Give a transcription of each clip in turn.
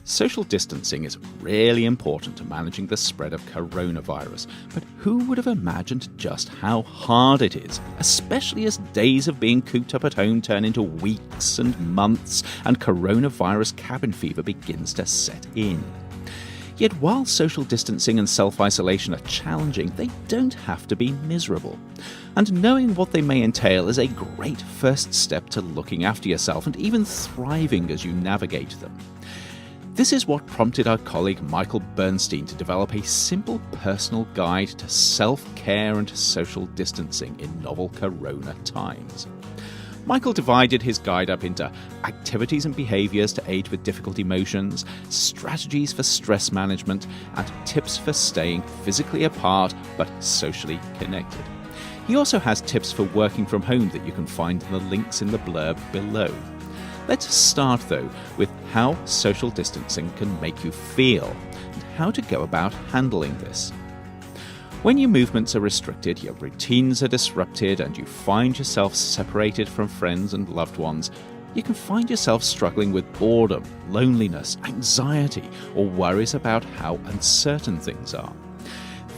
Social distancing is really important to managing the spread of coronavirus, but who would have imagined just how hard it is, especially as days of being cooped up at home turn into weeks and months and coronavirus cabin fever begins to set in. Yet while social distancing and self-isolation are challenging, they don't have to be miserable. And knowing what they may entail is a great first step to looking after yourself and even thriving as you navigate them. This is what prompted our colleague Michael Bernstein to develop a simple personal guide to self-care and social distancing in novel corona times. Michael divided his guide up into activities and behaviours to aid with difficult emotions, strategies for stress management, and tips for staying physically apart but socially connected. He also has tips for working from home that you can find in the links in the blurb below. Let's start, though, with how social distancing can make you feel and how to go about handling this. When your movements are restricted, your routines are disrupted, and you find yourself separated from friends and loved ones, you can find yourself struggling with boredom, loneliness, anxiety, or worries about how uncertain things are.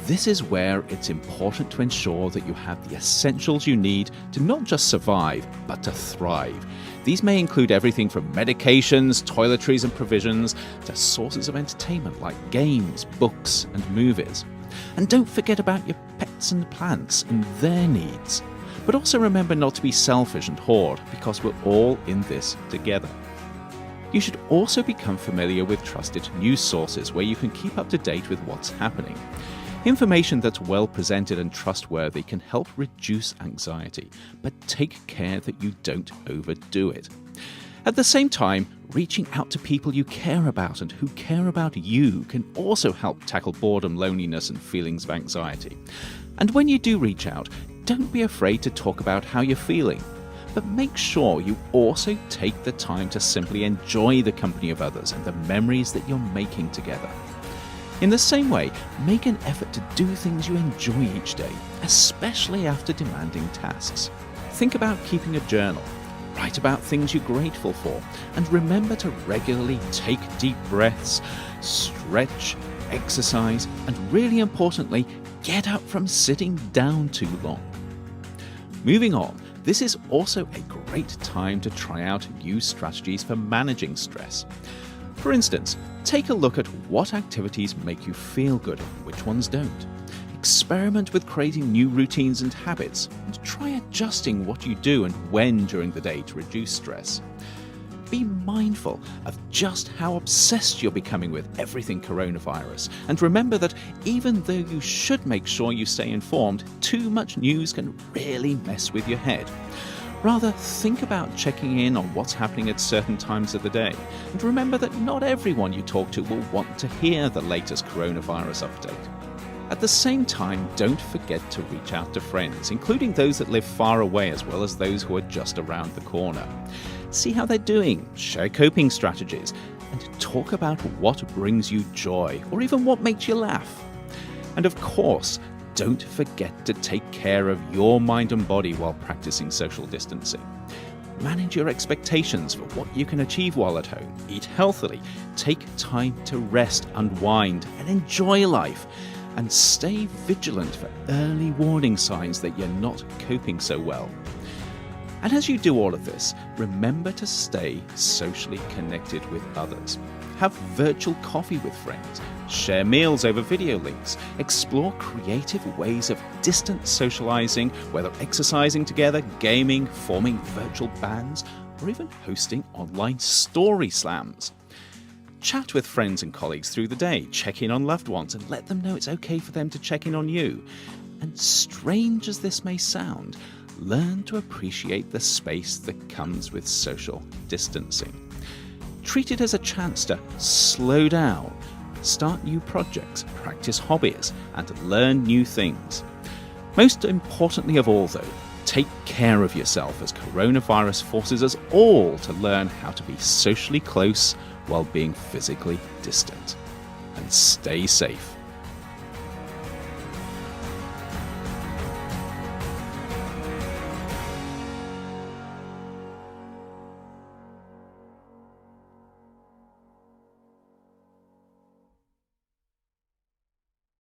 This is where it's important to ensure that you have the essentials you need to not just survive, but to thrive. These may include everything from medications, toiletries and provisions, to sources of entertainment like games, books and movies. And don't forget about your pets and plants and their needs. But also remember not to be selfish and hoard, because we're all in this together. You should also become familiar with trusted news sources where you can keep up to date with what's happening. Information that's well presented and trustworthy can help reduce anxiety, but take care that you don't overdo it. At the same time, reaching out to people you care about and who care about you can also help tackle boredom, loneliness, and feelings of anxiety. And when you do reach out, don't be afraid to talk about how you're feeling. But make sure you also take the time to simply enjoy the company of others and the memories that you're making together. In the same way, make an effort to do things you enjoy each day, especially after demanding tasks. Think about keeping a journal. Write about things you're grateful for, and remember to regularly take deep breaths, stretch, exercise, and really importantly, get up from sitting down too long. Moving on, this is also a great time to try out new strategies for managing stress. For instance, take a look at what activities make you feel good and which ones don't. Experiment with creating new routines and habits, and try adjusting what you do and when during the day to reduce stress. Be mindful of just how obsessed you're becoming with everything coronavirus, and remember that even though you should make sure you stay informed, too much news can really mess with your head. Rather, think about checking in on what's happening at certain times of the day, and remember that not everyone you talk to will want to hear the latest coronavirus update. At the same time, don't forget to reach out to friends, including those that live far away as well as those who are just around the corner. See how they're doing, share coping strategies, and talk about what brings you joy or even what makes you laugh. And of course, don't forget to take care of your mind and body while practicing social distancing. Manage your expectations for what you can achieve while at home. Eat healthily, take time to rest, unwind, and enjoy life. And stay vigilant for early warning signs that you're not coping so well. And as you do all of this, remember to stay socially connected with others. Have virtual coffee with friends, share meals over video links, explore creative ways of distant socializing, whether exercising together, gaming, forming virtual bands, or even hosting online story slams. Chat with friends and colleagues through the day, check in on loved ones, and let them know it's okay for them to check in on you. And strange as this may sound, learn to appreciate the space that comes with social distancing. Treat it as a chance to slow down, start new projects, practice hobbies, and learn new things. Most importantly of all, though, take care of yourself as coronavirus forces us all to learn how to be socially close while being physically distant. And stay safe.